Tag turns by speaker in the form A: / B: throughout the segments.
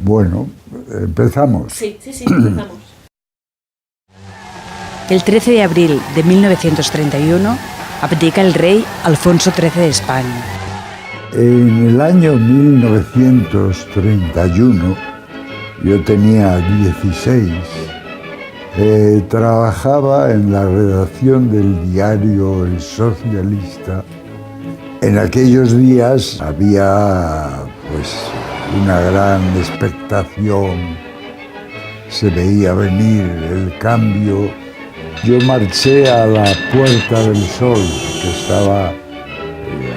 A: Bueno, empezamos.
B: Sí, empezamos.
C: El 13 de abril de 1931 abdica el rey Alfonso XIII de España.
A: En el año 1931, yo tenía 16, trabajaba en la redacción del diario El Socialista. En aquellos días había una gran expectación, se veía venir el cambio. Yo marché a la Puerta del Sol, que estaba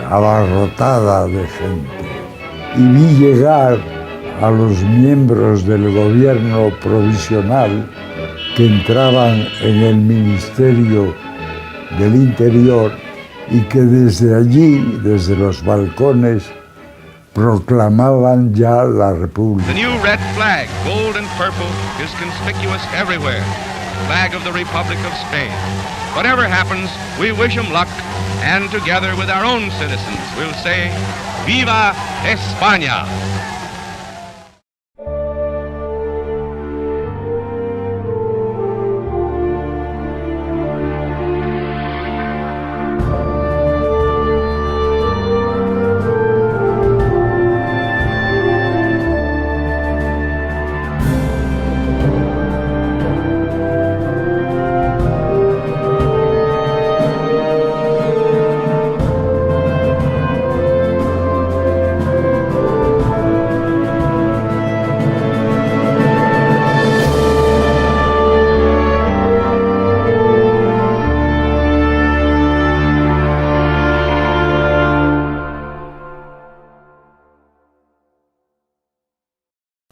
A: abarrotada de gente, y vi llegar a los miembros del gobierno provisional que entraban en el Ministerio del Interior y que desde allí, desde los balcones, proclamaban ya la República.
D: The new red flag, gold and purple, is conspicuous everywhere. Flag of the Republic of Spain. Whatever happens, we wish them luck, and together with our own citizens, we'll say, ¡Viva España!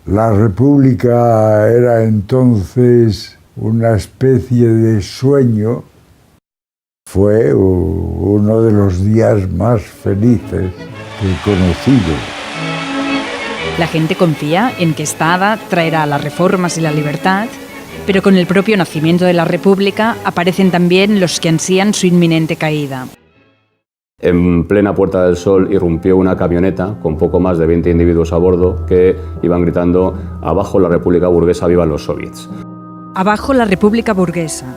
A: La República era entonces una especie de sueño. Fue uno de los días más felices que he conocido.
C: La gente confía en que esta hada traerá las reformas y la libertad, pero con el propio nacimiento de la República aparecen también los que ansían su inminente caída.
E: En plena Puerta del Sol irrumpió una camioneta con poco más de 20 individuos a bordo que iban gritando «Abajo la República Burguesa, vivan los soviets».
C: Abajo la República Burguesa.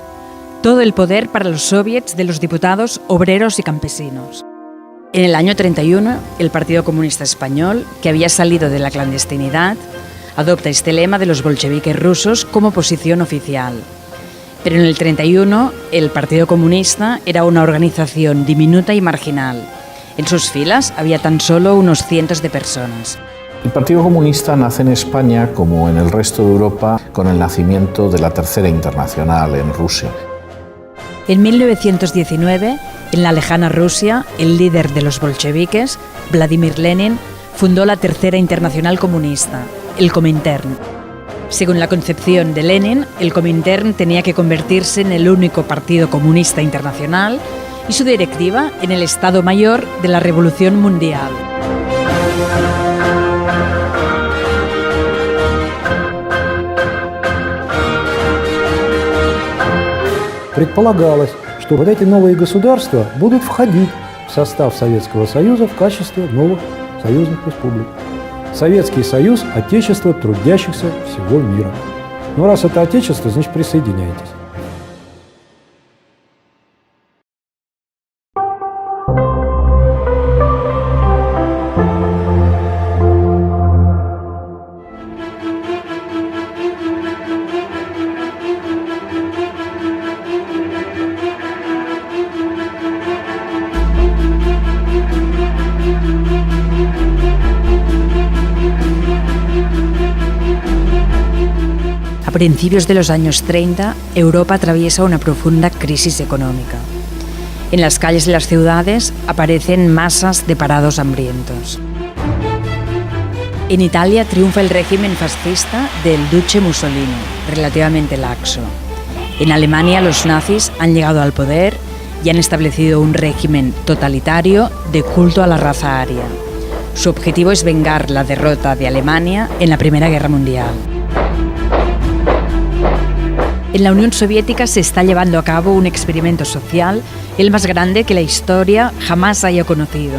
C: Todo el poder para los soviets de los diputados, obreros y campesinos. En el año 31, el Partido Comunista Español, que había salido de la clandestinidad, adopta este lema de los bolcheviques rusos como posición oficial. Pero en el 31, el Partido Comunista era una organización diminuta y marginal. En sus filas había tan solo unos cientos de personas.
F: El Partido Comunista nace en España, como en el resto de Europa, con el nacimiento de la Tercera Internacional en Rusia.
C: En 1919, en la lejana Rusia, el líder de los bolcheviques, Vladimir Lenin, fundó la Tercera Internacional Comunista, el Comintern. Según la concepción de Lenin, el Comintern tenía que convertirse en el único partido comunista internacional y su directiva en el Estado Mayor de la Revolución Mundial.
G: Предполагалось, что вот эти новые государства будут входить в состав Советского Союза в качестве новых союзных республик. Советский Союз – отечество трудящихся всего мира. Но раз это отечество, значит присоединяйтесь.
C: A principios de los años 30, Europa atraviesa una profunda crisis económica. En las calles de las ciudades aparecen masas de parados hambrientos. En Italia triunfa el régimen fascista del Duce Mussolini, relativamente laxo. En Alemania los nazis han llegado al poder y han establecido un régimen totalitario de culto a la raza aria. Su objetivo es vengar la derrota de Alemania en la Primera Guerra Mundial. En la Unión Soviética se está llevando a cabo un experimento social, el más grande que la historia jamás haya conocido.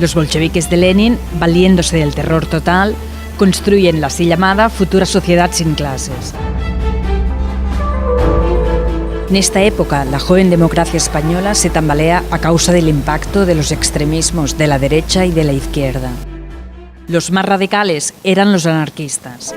C: Los bolcheviques de Lenin, valiéndose del terror total, construyen la así llamada futura sociedad sin clases. En esta época, la joven democracia española se tambalea a causa del impacto de los extremismos de la derecha y de la izquierda. Los más radicales eran los anarquistas.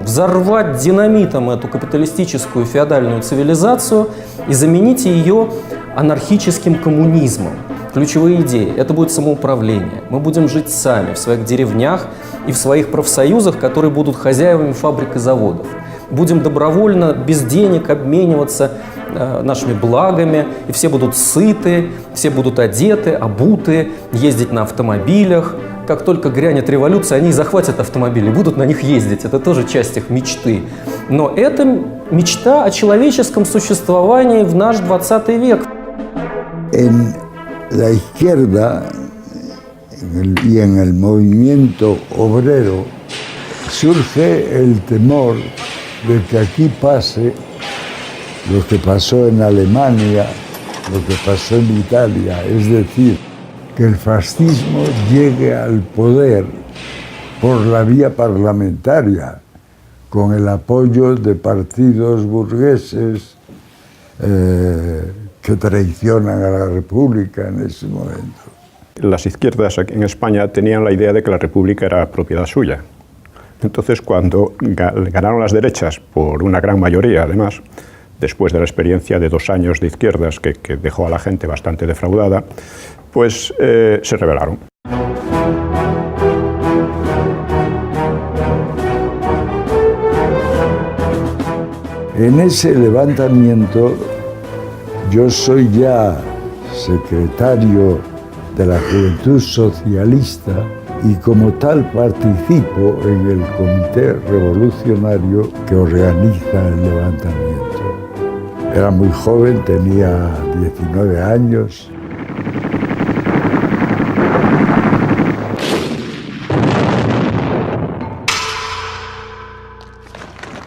B: Взорвать динамитом эту капиталистическую феодальную цивилизацию и заменить ее анархическим коммунизмом. Ключевые идеи – это будет самоуправление. Мы будем жить сами в своих деревнях и в своих профсоюзах, которые будут хозяевами фабрик и заводов. Будем добровольно, без денег обмениваться нашими благами, и все будут сыты, все будут одеты, обуты, ездить на автомобилях. Как только грянет революция, они захватят автомобили, будут на них ездить. Это тоже часть их мечты. Но это мечта о человеческом существовании в наш 20 век.
A: En la izquierda y en el movimiento obrero surge el temor de que aquí pase lo que pasó en Alemania, lo que pasó en Italia, es decir, que el fascismo llegue al poder por la vía parlamentaria, con el apoyo de partidos burgueses que traicionan a la República en ese momento.
H: Las izquierdas en España tenían la idea de que la República era propiedad suya. Entonces, cuando ganaron las derechas, por una gran mayoría además, después de la experiencia de 2 años de izquierdas que dejó a la gente bastante defraudada, pues se rebelaron.
A: En ese levantamiento yo soy ya secretario de la Juventud Socialista y como tal participo en el comité revolucionario que organiza el levantamiento. Era muy joven, tenía 19 años.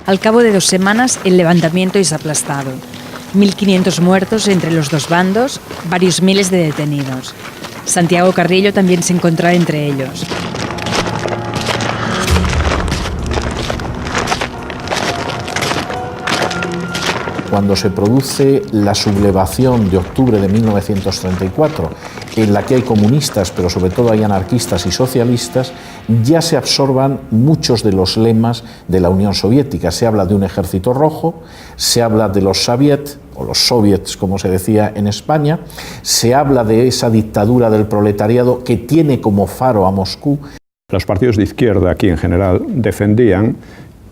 C: Al cabo de 2 semanas, el levantamiento es aplastado. 1.500 muertos entre los dos bandos, varios miles de detenidos. Santiago Carrillo también se encontraba entre ellos.
F: Cuando se produce la sublevación de octubre de 1934, en la que hay comunistas, pero sobre todo hay anarquistas y socialistas, ya se absorban muchos de los lemas de la Unión Soviética. Se habla de un ejército rojo, se habla de los soviets, o los soviets como se decía en España, se habla de esa dictadura del proletariado que tiene como faro a Moscú.
H: Los partidos de izquierda aquí en general defendían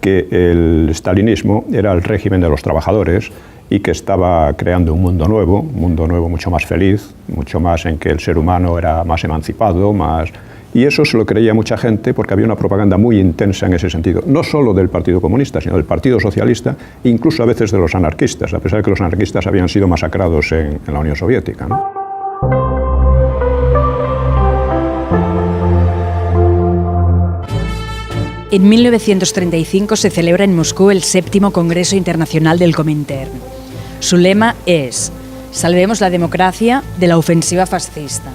H: que el stalinismo era el régimen de los trabajadores y que estaba creando un mundo nuevo mucho más feliz, mucho más en que el ser humano era más emancipado, más... Y eso se lo creía mucha gente porque había una propaganda muy intensa en ese sentido, no solo del Partido Comunista, sino del Partido Socialista, incluso a veces de los anarquistas, a pesar de que los anarquistas habían sido masacrados en la Unión Soviética, ¿no?
C: En 1935 se celebra en Moscú el 7º Congreso Internacional del Comintern. Su lema es: salvemos la democracia de la ofensiva fascista.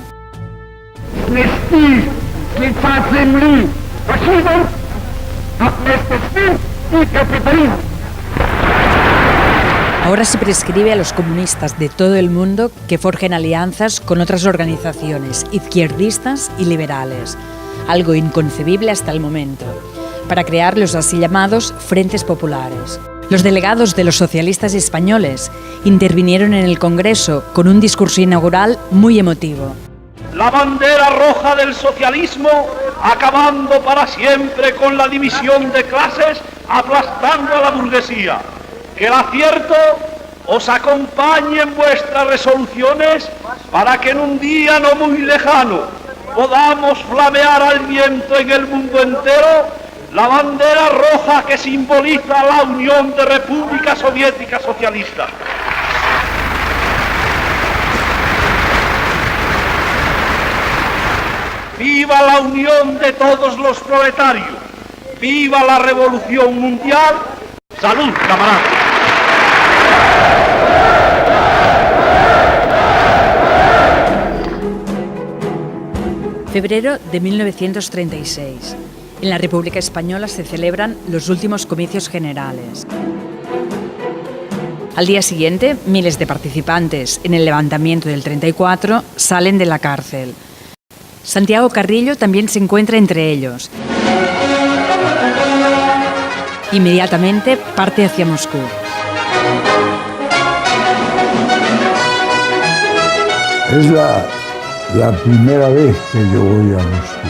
C: Ahora se prescribe a los comunistas de todo el mundo que forjen alianzas con otras organizaciones izquierdistas y liberales, algo inconcebible hasta el momento, para crear los así llamados frentes populares. Los delegados de los socialistas españoles intervinieron en el Congreso con un discurso inaugural muy emotivo.
I: La bandera roja del socialismo, acabando para siempre con la división de clases, aplastando a la burguesía. Que el acierto os acompañe en vuestras resoluciones para que en un día no muy lejano podamos flamear al viento en el mundo entero la bandera roja que simboliza la unión de repúblicas soviéticas socialistas. ¡Viva la unión de todos los proletarios! ¡Viva la revolución mundial! ¡Salud, camaradas!
C: Febrero de 1936. En la República Española se celebran los últimos comicios generales. Al día siguiente, miles de participantes en el levantamiento del 34 salen de la cárcel. Santiago Carrillo también se encuentra entre ellos. Inmediatamente parte hacia Moscú.
A: Es la primera vez que yo voy a Moscú.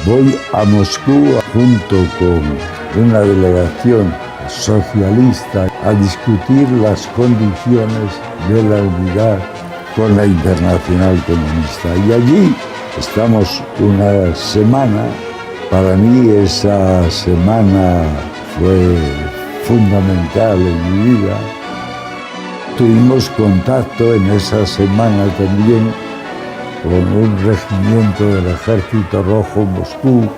A: Voy a Moscú junto con una delegación socialista a discutir las condiciones de la unidad con la Internacional Comunista. Y allí estamos una semana. Para mí esa semana fue fundamental en mi vida. Tuvimos contacto en esa semana también con un regimiento del Ejército Rojo en Moscú.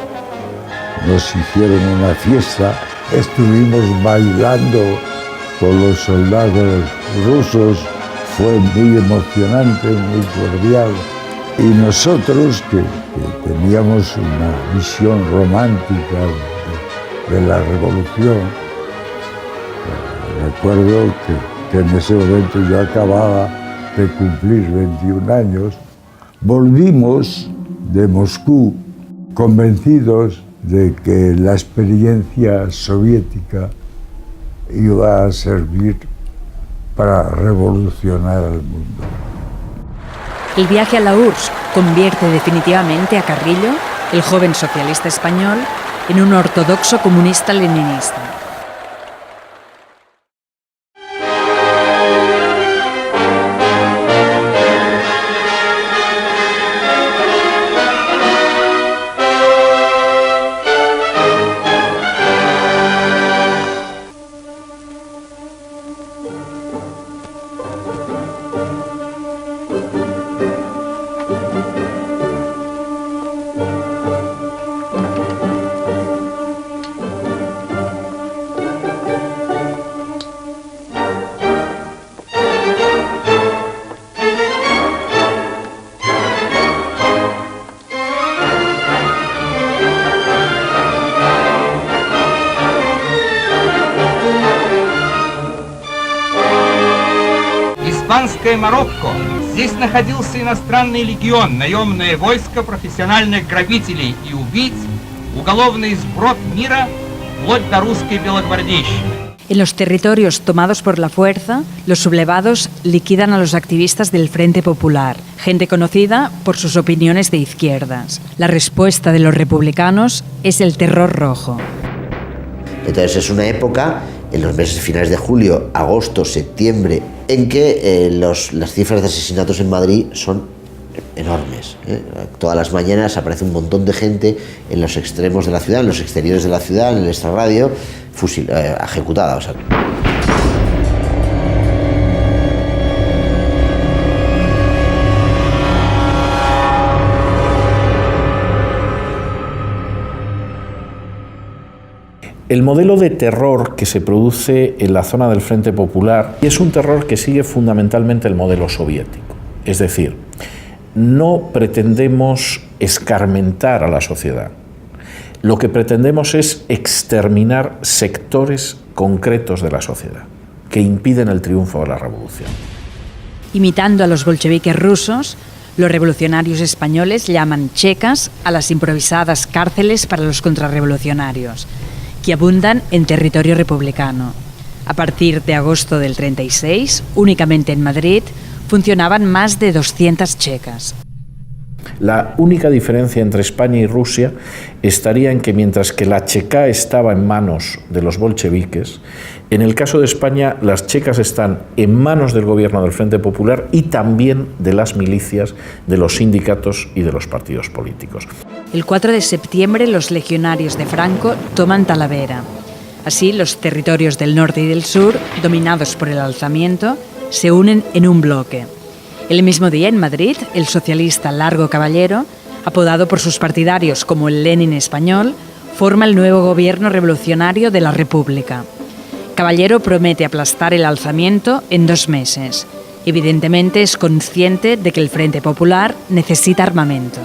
A: Nos hicieron una fiesta. Estuvimos bailando con los soldados rusos. Fue muy emocionante, muy cordial. Y nosotros, que teníamos una visión romántica de la revolución, recuerdo que en ese momento yo acababa de cumplir 21 años, volvimos de Moscú convencidos de que la experiencia soviética iba a servir para revolucionar al mundo.
C: El viaje a la URSS convierte definitivamente a Carrillo, el joven socialista español, en un ortodoxo comunista leninista.
J: Испанское Марокко. Здесь находился иностранный легион, наемное войско профессиональных грабителей и убийц, уголовный сброд мира, вплоть до русской белогвардейщины.
C: En los territorios tomados por la fuerza, los sublevados liquidan a los activistas del Frente Popular, gente conocida por sus opiniones de izquierdas. La respuesta de los republicanos es el terror rojo.
K: Entonces es una época, en los meses finales de julio, agosto, septiembre, en que las cifras de asesinatos en Madrid son enormes. Todas las mañanas aparece un montón de gente en los extremos de la ciudad, en los exteriores de la ciudad, en el extrarradio, ejecutada. O sea.
F: El modelo de terror que se produce en la zona del Frente Popular es un terror que sigue fundamentalmente el modelo soviético. Es decir, no pretendemos escarmentar a la sociedad. Lo que pretendemos es exterminar sectores concretos de la sociedad que impiden el triunfo de la revolución.
C: Imitando a los bolcheviques rusos, los revolucionarios españoles llaman checas a las improvisadas cárceles para los contrarrevolucionarios, que abundan en territorio republicano. A partir de agosto del 36, únicamente en Madrid, funcionaban más de 200 checas.
F: La única diferencia entre España y Rusia estaría en que mientras que la Checa estaba en manos de los bolcheviques, en el caso de España las checas están en manos del gobierno del Frente Popular y también de las milicias, de los sindicatos y de los partidos políticos.
C: El 4 de septiembre los legionarios de Franco toman Talavera. Así los territorios del norte y del sur, dominados por el alzamiento, se unen en un bloque. El mismo día en Madrid, el socialista Largo Caballero, apodado por sus partidarios como el Lenin español, forma el nuevo gobierno revolucionario de la República. Caballero promete aplastar el alzamiento en 2 meses. Evidentemente es consciente de que el Frente Popular necesita armamento.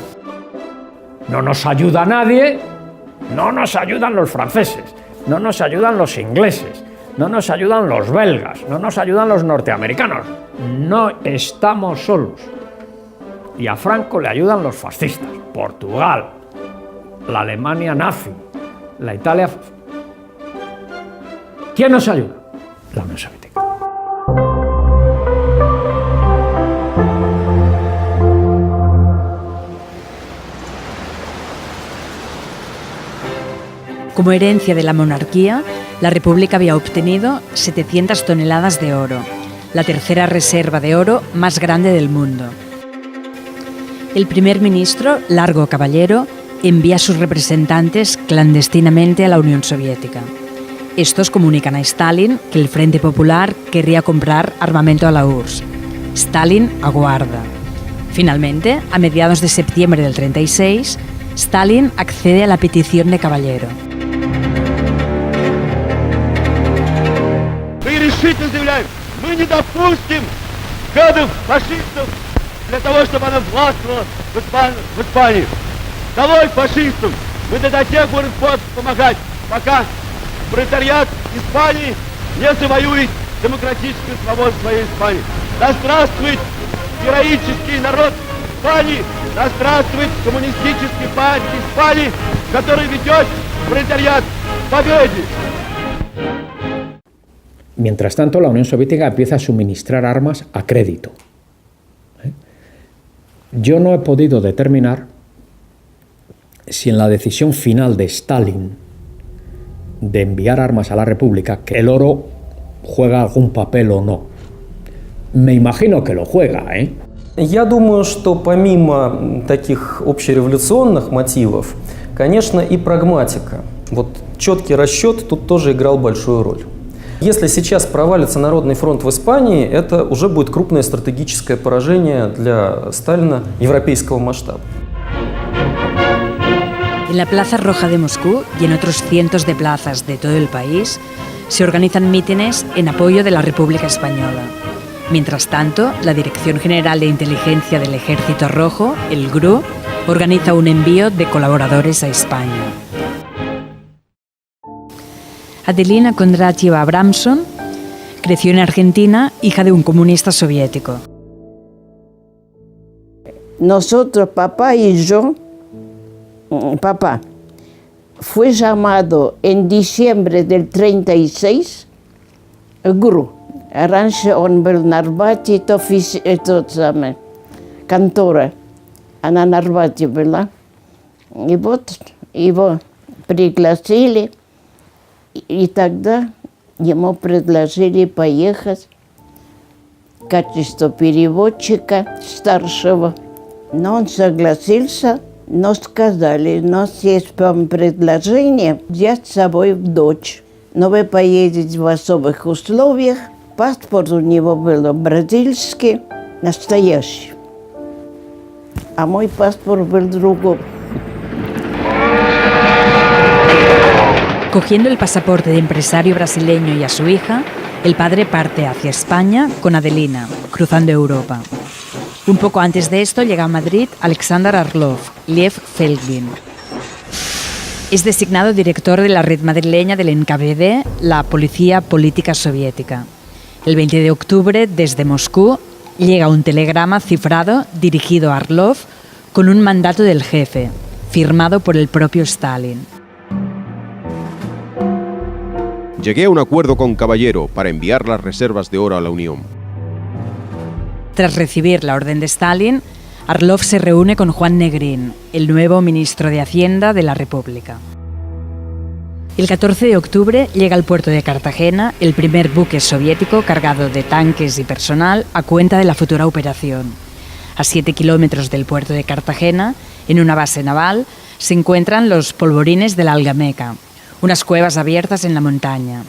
L: No nos ayuda nadie No nos ayudan los franceses, no nos ayudan los ingleses, no nos ayudan los belgas, no nos ayudan los norteamericanos. No estamos solos. Y a Franco le ayudan los fascistas, Portugal, la Alemania nazi, la Italia... ¿Quién nos ayuda? La Unión Soviética.
C: Como herencia de la monarquía, la República había obtenido 700 toneladas de oro, la tercera reserva de oro más grande del mundo. El primer ministro, Largo Caballero, envía a sus representantes clandestinamente a la Unión Soviética. Estos comunican a Stalin que el Frente Popular querría comprar armamento a la URSS. Stalin aguarda. Finalmente, a mediados de septiembre del 36, Stalin accede a la petición de Caballero.
I: Мы решительно заявляем, мы не допустим гадов, фашистов, для того, чтобы она властвовала в Испании. Долой фашистов! Мы до тех будем помогать, пока пролетариат Испании не завоюет демократическую свободу своей Испании. Да здравствует героический народ Испании! Да здравствует коммунистический партия Испании, который ведет пролетариат к победе!
L: Mientras tanto, la Unión Soviética empieza a suministrar armas a crédito. Yo no he podido determinar si en la decisión final de Stalin de enviar armas a la República, que el oro juega algún papel o no. Me imagino que lo juega, ¿eh?
B: Я думаю, что помимо таких общереволюционных мотивов, конечно, и прагматика. Вот четкий расчет тут тоже играл большую роль. Если сейчас провалится Народный фронт в Испании, это уже будет крупное стратегическое поражение для Сталина европейского масштаба.
C: En la Plaza Roja de Moscú y en otros cientos de plazas de todo el país se organizan mítines en apoyo de la República Española. Mientras tanto, la Dirección General de Inteligencia del Ejército Rojo, el GRU, organiza un envío de colaboradores a España. Adelina Kondratieva Abramson creció en Argentina, hija de un comunista soviético.
M: Nosotros, papá y yo, papá fue llamado en diciembre del 36, GRU. Раньше он был на Арбате, контора, она на Арбате была. И вот его пригласили, и тогда ему предложили поехать в качестве переводчика старшего. Но он согласился, но сказали, у нас есть вам предложение взять с собой дочь. Но вы поедете в особых условиях. Паспорт у него был бразильский, настоящий. А мой паспорт был другой.
C: Cogiendo el pasaporte de empresario brasileño y a su hija, el padre parte hacia España con Adelina, cruzando Europa. Un poco antes de esto llega a Madrid Alexander Arlov, Lev Feldin. Es designado director de la red madrileña del NKVD, la Policía Política Soviética. El 20 de octubre, desde Moscú, llega un telegrama cifrado dirigido a Arlov con un mandato del jefe, firmado por el propio Stalin.
N: Llegué a un acuerdo con Caballero para enviar las reservas de oro a la Unión.
C: Tras recibir la orden de Stalin, Arlov se reúne con Juan Negrín, el nuevo ministro de Hacienda de la República. El 14 de octubre llega al puerto de Cartagena el primer buque soviético cargado de tanques y personal a cuenta de la futura operación. A 7 kilómetros del puerto de Cartagena, en una base naval, se encuentran los polvorines de la Algameca, unas cuevas abiertas en la montaña.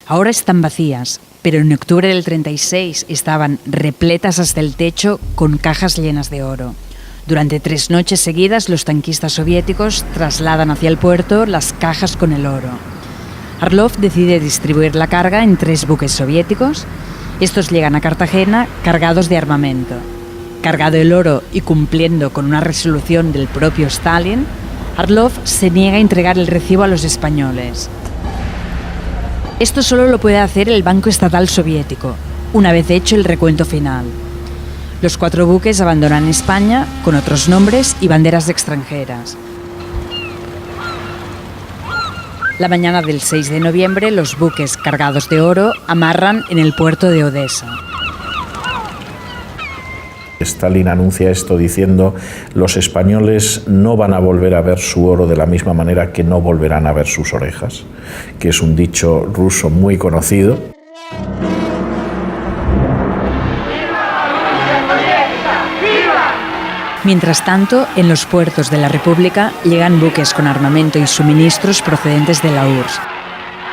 C: Ahora están vacías, pero en octubre del 36 estaban repletas hasta el techo con cajas llenas de oro. Durante 3 noches seguidas, los tanquistas soviéticos trasladan hacia el puerto las cajas con el oro. Arlov decide distribuir la carga en 3 buques soviéticos. Estos llegan a Cartagena cargados de armamento. Cargado el oro y cumpliendo con una resolución del propio Stalin, Arlov se niega a entregar el recibo a los españoles. Esto solo lo puede hacer el Banco Estatal Soviético, una vez hecho el recuento final. Los 4 buques abandonan España con otros nombres y banderas extranjeras. La mañana del 6 de noviembre, los buques cargados de oro amarran en el puerto de Odessa.
F: Stalin anuncia esto diciendo: los españoles no van a volver a ver su oro de la misma manera que no volverán a ver sus orejas, que es un dicho ruso muy conocido.
C: Mientras tanto, en los puertos de la República llegan buques con armamento y suministros procedentes de la URSS.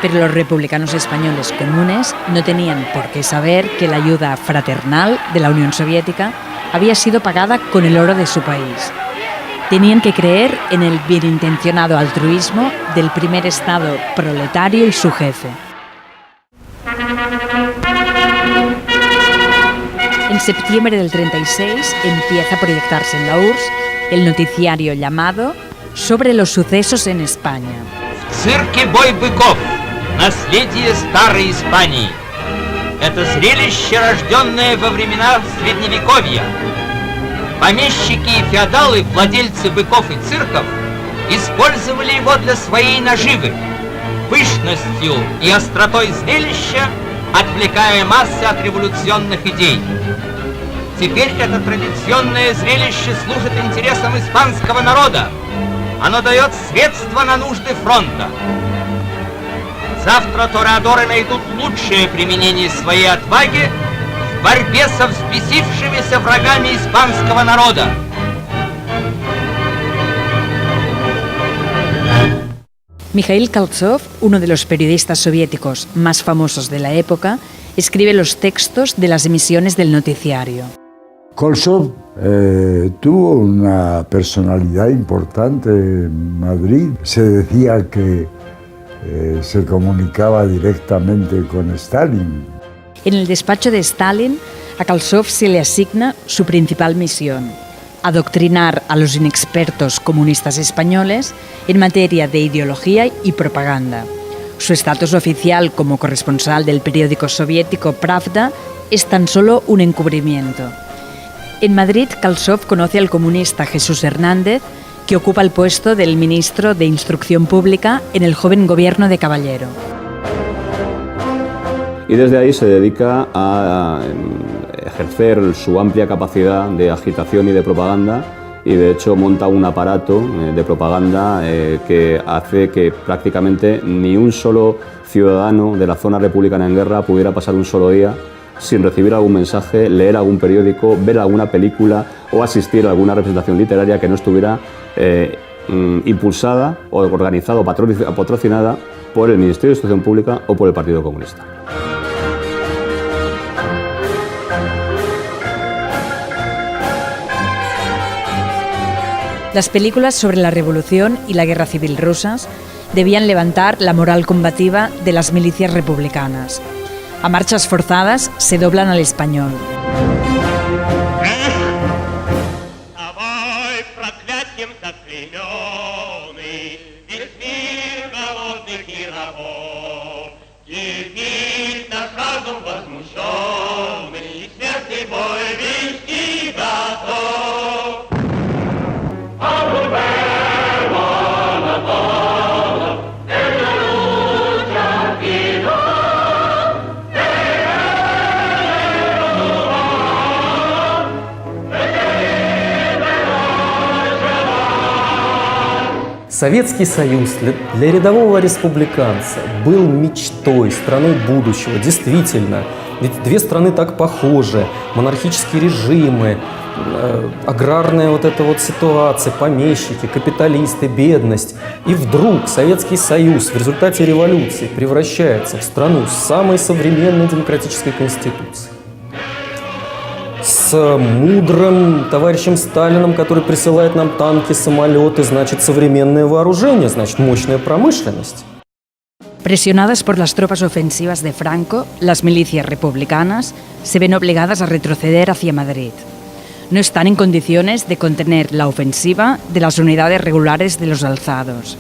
C: Pero los republicanos españoles comunes no tenían por qué saber que la ayuda fraternal de la Unión Soviética había sido pagada con el oro de su país. Tenían que creer en el bienintencionado altruismo del primer Estado proletario y su jefe. En septiembre del 36 empieza a proyectarse en la URSS el noticiario llamado Sobre los sucesos en España.
J: Цирке бой быков. Наследие старой Испании. Это зрелище, рожденное во времена Средневековья. Помещики и феодалы, владельцы быков и цирков, использовали его для своей наживы, пышностью и остротой зрелища, отвлекая массы от революционных идей. Теперь это традиционное зрелище служит интересам испанского народа. Оно дает средства на нужды фронта. Завтра тореадоры найдут лучшее применение своей отваги в борьбе со взбесившимися врагами испанского народа.
C: Mikhail Kaltsov, uno de los periodistas soviéticos más famosos de la época, escribe los textos de las emisiones del noticiario.
A: Koltsov tuvo una personalidad importante en Madrid. Se decía que se comunicaba directamente con Stalin.
C: En el despacho de Stalin, a Kaltsov se le asigna su principal misión: adoctrinar a los inexpertos comunistas españoles en materia de ideología y propaganda. Su estatus oficial como corresponsal del periódico soviético Pravda es tan solo un encubrimiento. En Madrid, Kaltsov conoce al comunista Jesús Hernández, que ocupa el puesto del ministro de Instrucción Pública en el joven gobierno de Caballero.
E: Y desde ahí se dedica a ejercer su amplia capacidad de agitación y de propaganda, y de hecho monta un aparato de propaganda que hace que prácticamente ni un solo ciudadano de la zona republicana en guerra pudiera pasar un solo día sin recibir algún mensaje, leer algún periódico, ver alguna película o asistir a alguna representación literaria que no estuviera impulsada o organizada o patrocinada por el Ministerio de Instrucción Pública o por el Partido Comunista.
C: Las películas sobre la Revolución y la Guerra Civil rusas debían levantar la moral combativa de las milicias republicanas. A marchas forzadas se doblan al español.
B: Советский Союз для рядового республиканца был мечтой, страной будущего. Действительно, ведь две страны так похожи, монархические режимы, аграрная вот эта вот ситуация, помещики, капиталисты, бедность. И вдруг Советский Союз в результате революции превращается в страну с самой современной демократической конституцией. С мудрым товарищем Сталином, который присылает нам танки, самолеты, значит, современное вооружение, значит, мощная промышленность.
C: Presionadas por las tropas ofensivas de Franco, las milicias republicanas se ven obligadas a retroceder hacia Madrid. no están en condiciones de contener la ofensiva de las unidades regulares de los alzados.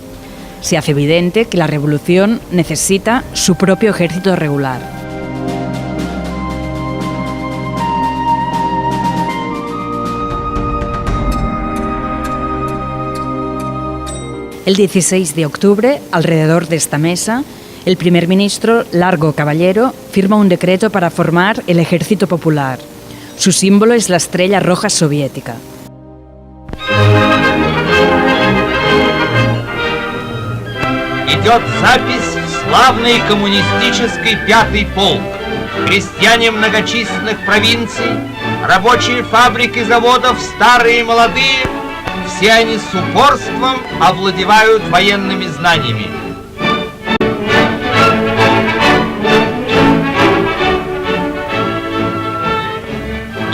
C: Se hace evidente que la revolución necesita su propio ejército regular. El 16 de octubre, alrededor de esta mesa, el primer ministro Largo Caballero firma un decreto para formar el Ejército Popular. Su símbolo es la estrella roja soviética.
J: Идет запись в славный коммунистический 5-й полк. Крестьяне многочисленных провинций, рабочие фабрик и заводов, старые и молодые, все они с упорством овладевают военными знаниями.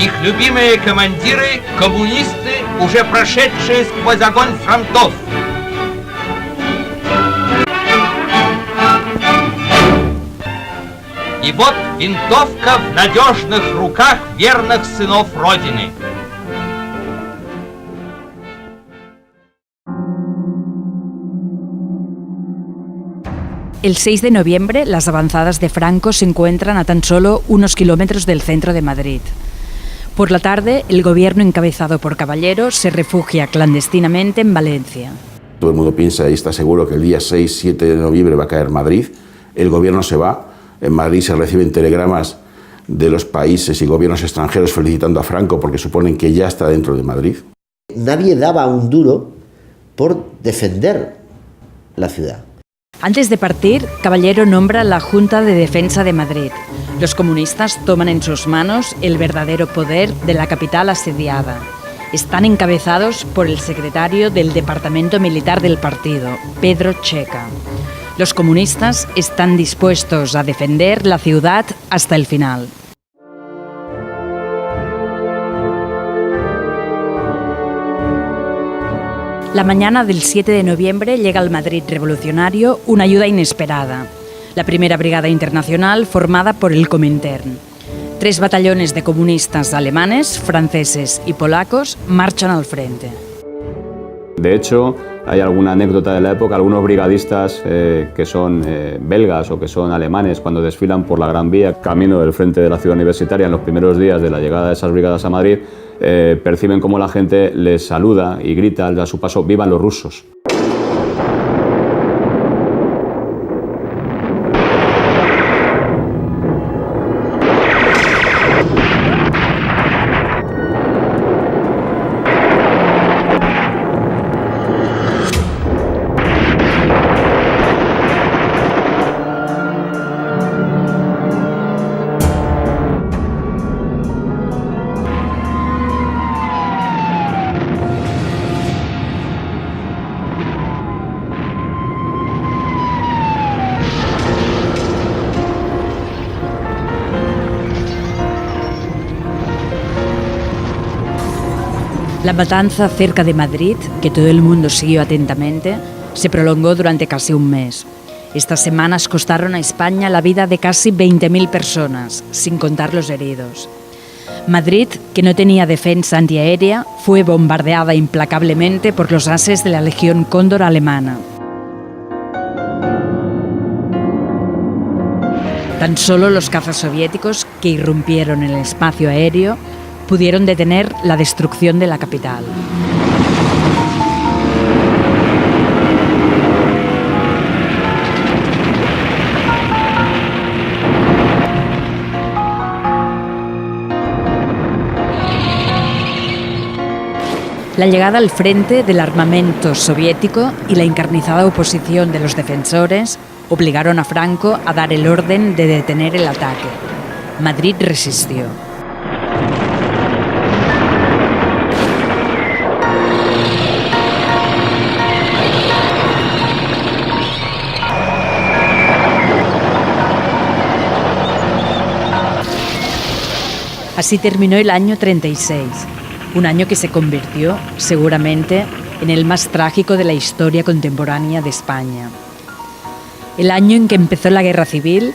J: Их любимые командиры – коммунисты, уже прошедшие сквозь огонь фронтов. И вот винтовка в надежных руках верных сынов Родины.
C: El 6 de noviembre, las avanzadas de Franco se encuentran a tan solo unos kilómetros del centro de Madrid. Por la tarde, el gobierno encabezado por Caballero se refugia clandestinamente en Valencia.
O: Todo el mundo piensa y está seguro que el día 6-7 de noviembre va a caer Madrid. El gobierno se va. En Madrid se reciben telegramas de los países y gobiernos extranjeros felicitando a Franco porque suponen que ya está dentro de Madrid.
K: Nadie daba un duro por defender la ciudad.
C: Antes de partir, Caballero nombra la Junta de Defensa de Madrid. Los comunistas toman en sus manos el verdadero poder de la capital asediada. Están encabezados por el secretario del Departamento Militar del partido, Pedro Checa. Los comunistas están dispuestos a defender la ciudad hasta el final. La mañana del 7 de noviembre llega al Madrid revolucionario una ayuda inesperada. La primera brigada internacional formada por el Comintern. 3 batallones de comunistas alemanes, franceses y polacos marchan al frente.
E: De hecho, hay alguna anécdota de la época, algunos brigadistas que son belgas o que son alemanes, cuando desfilan por la Gran Vía, camino del frente de la ciudad universitaria, en los primeros días de la llegada de esas brigadas a Madrid, perciben cómo la gente les saluda y grita a su paso: ¡vivan los rusos!
C: La matanza cerca de Madrid, que todo el mundo siguió atentamente, se prolongó durante casi un mes. Estas semanas costaron a España la vida de casi 20.000 personas, sin contar los heridos. Madrid, que no tenía defensa antiaérea, fue bombardeada implacablemente por los ases de la Legión Cóndor alemana. Tan solo los cazas soviéticos que irrumpieron en el espacio aéreo pudieron detener la destrucción de la capital. La llegada al frente del armamento soviético y la encarnizada oposición de los defensores obligaron a Franco a dar el orden de detener el ataque. Madrid resistió. Así terminó el año 36, un año que se convirtió, seguramente, en el más trágico de la historia contemporánea de España. El año en que empezó la Guerra Civil,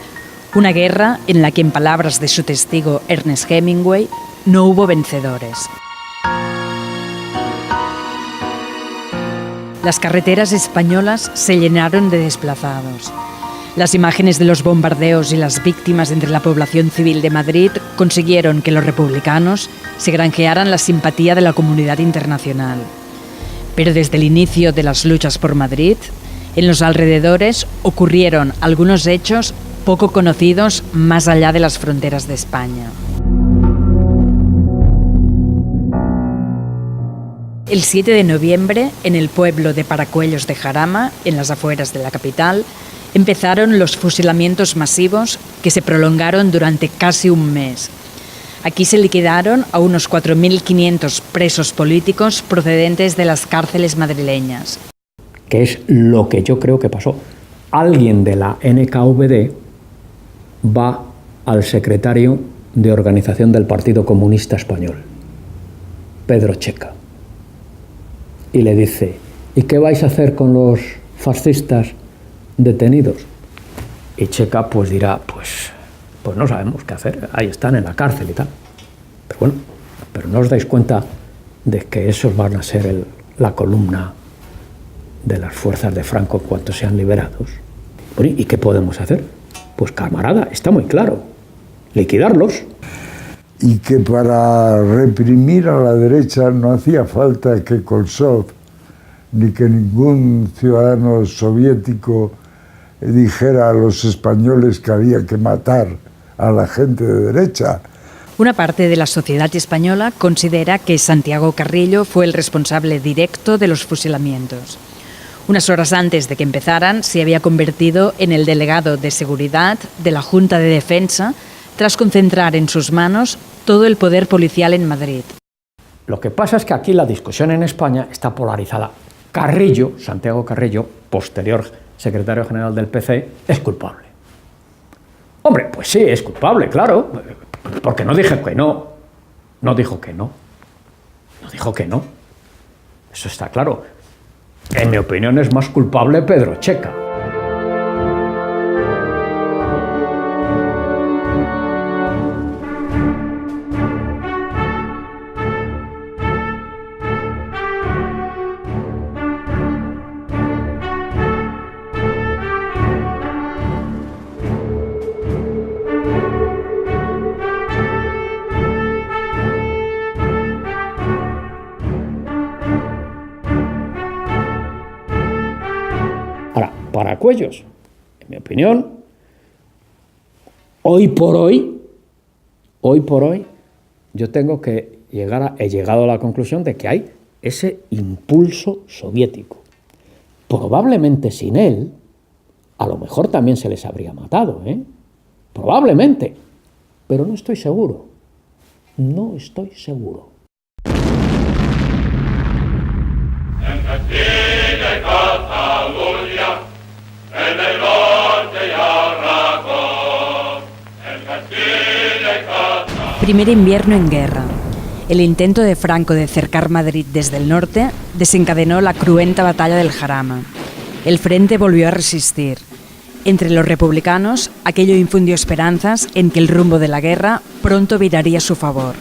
C: una guerra en la que, en palabras de su testigo Ernest Hemingway, no hubo vencedores. las carreteras españolas se llenaron de desplazados. Las imágenes de los bombardeos y las víctimas entre la población civil de Madrid consiguieron que los republicanos se granjearan la simpatía de la comunidad internacional. Pero desde el inicio de las luchas por Madrid, en los alrededores ocurrieron algunos hechos poco conocidos más allá de las fronteras de España. El 7 de noviembre, en el pueblo de Paracuellos de Jarama, en las afueras de la capital, empezaron los fusilamientos masivos que se prolongaron durante casi un mes. Aquí se liquidaron a unos 4.500 presos políticos procedentes de las cárceles madrileñas.
L: Que es lo que yo creo que pasó. Alguien de la NKVD va al secretario de organización del Partido Comunista Español, Pedro Checa, y le dice: ¿y qué vais a hacer con los fascistas detenidos? Y Checa pues dirá, pues no sabemos qué hacer, ahí están en la cárcel y tal. Pero bueno, pero no os dais cuenta de que esos van a ser la columna de las fuerzas de Franco en cuanto sean liberados. Bueno, ¿y qué podemos hacer? Pues camarada, está muy claro, liquidarlos.
A: Y que para reprimir a la derecha no hacía falta que Kolsov ni que ningún ciudadano soviético dijera a los españoles que había que matar a la gente de derecha.
C: Una parte de la sociedad española considera que Santiago Carrillo fue el responsable directo de los fusilamientos. Unas horas antes de que empezaran, se había convertido en el delegado de seguridad de la Junta de Defensa, tras concentrar en sus manos todo el poder policial en Madrid.
L: Lo que pasa es que aquí la discusión en España está polarizada. Carrillo, Santiago Carrillo, posterior secretario general del PC, es culpable. Hombre, pues sí, es culpable, claro, porque no dije que no. No dijo que no. No dijo que no. Eso está claro. En mi opinión es más culpable Pedro Checa. Paracuellos, en mi opinión, hoy por hoy, yo he llegado a la conclusión de que hay ese impulso soviético. Probablemente sin él, a lo mejor también se les habría matado, probablemente, pero no estoy seguro. No estoy seguro.
C: Primer invierno en guerra. El intento de Franco de cercar Madrid desde el norte desencadenó la cruenta batalla del Jarama. El frente volvió a resistir. Entre los republicanos, aquello infundió esperanzas en que el rumbo de la guerra pronto viraría a su favor.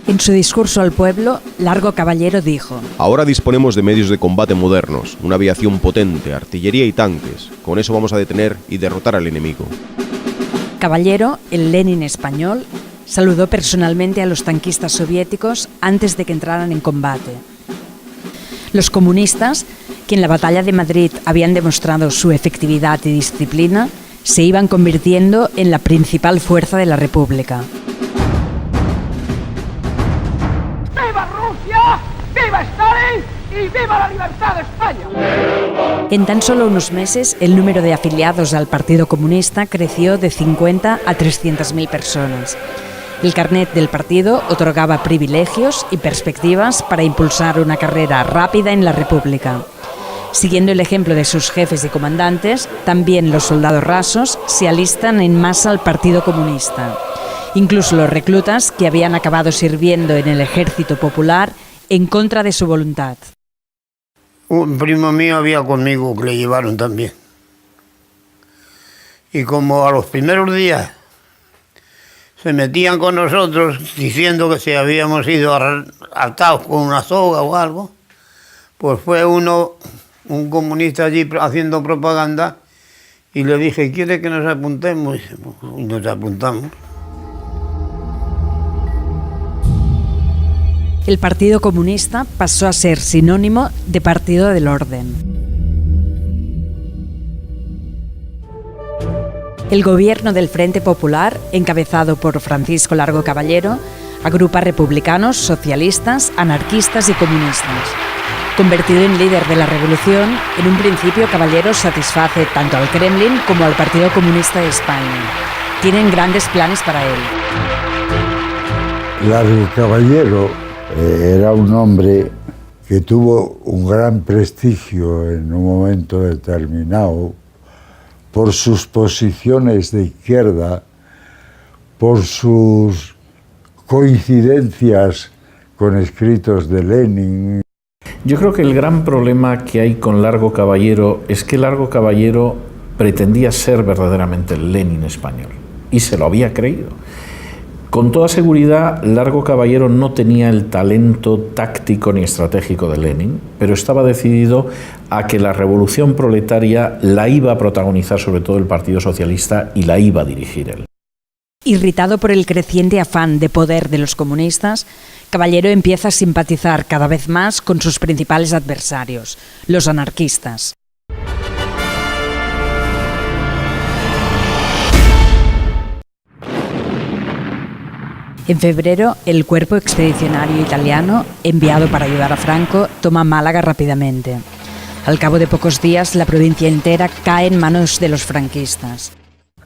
C: En su discurso al pueblo, Largo Caballero dijo:
N: Ahora disponemos de medios de combate modernos, una aviación potente, artillería y tanques. Con eso vamos a detener y derrotar al enemigo.
C: Caballero, el Lenin español, saludó personalmente a los tanquistas soviéticos antes de que entraran en combate. Los comunistas, que en la batalla de Madrid habían demostrado su efectividad y disciplina, se iban convirtiendo en la principal fuerza de la República.
I: ¡Viva Rusia! ¡Viva Stalin! ¡Y viva la libertad de España!
C: En tan solo unos meses, el número de afiliados al Partido Comunista creció de 50 a 300.000 personas. El carnet del partido otorgaba privilegios y perspectivas para impulsar una carrera rápida en la República. Siguiendo el ejemplo de sus jefes y comandantes, también los soldados rasos se alistan en masa al Partido Comunista. Incluso los reclutas que habían acabado sirviendo en el Ejército Popular en contra de su voluntad.
P: Un primo mío había conmigo que le llevaron también. Y como a los primeros días se metían con nosotros diciendo que si habíamos ido atados con una soga o algo, pues fue un comunista allí haciendo propaganda y le dije, ¿quiere que nos apuntemos? Y nos apuntamos.
C: El Partido Comunista pasó a ser sinónimo de Partido del Orden. El gobierno del Frente Popular, encabezado por Francisco Largo Caballero, agrupa republicanos, socialistas, anarquistas y comunistas. Convertido en líder de la revolución, en un principio Caballero satisface tanto al Kremlin como al Partido Comunista de España. Tienen grandes planes para él.
A: Largo Caballero era un hombre que tuvo un gran prestigio en un momento determinado por sus posiciones de izquierda, por sus coincidencias con escritos de Lenin.
F: Yo creo que el gran problema que hay con Largo Caballero es que Largo Caballero pretendía ser verdaderamente el Lenin español y se lo había creído. Con toda seguridad, Largo Caballero no tenía el talento táctico ni estratégico de Lenin, pero estaba decidido a que la revolución proletaria la iba a protagonizar sobre todo el Partido Socialista y la iba a dirigir él.
C: Irritado por el creciente afán de poder de los comunistas, Caballero empieza a simpatizar cada vez más con sus principales adversarios, los anarquistas. En febrero, el cuerpo expedicionario italiano, enviado para ayudar a Franco, toma Málaga rápidamente. Al cabo de pocos días, la provincia entera cae en manos de los franquistas.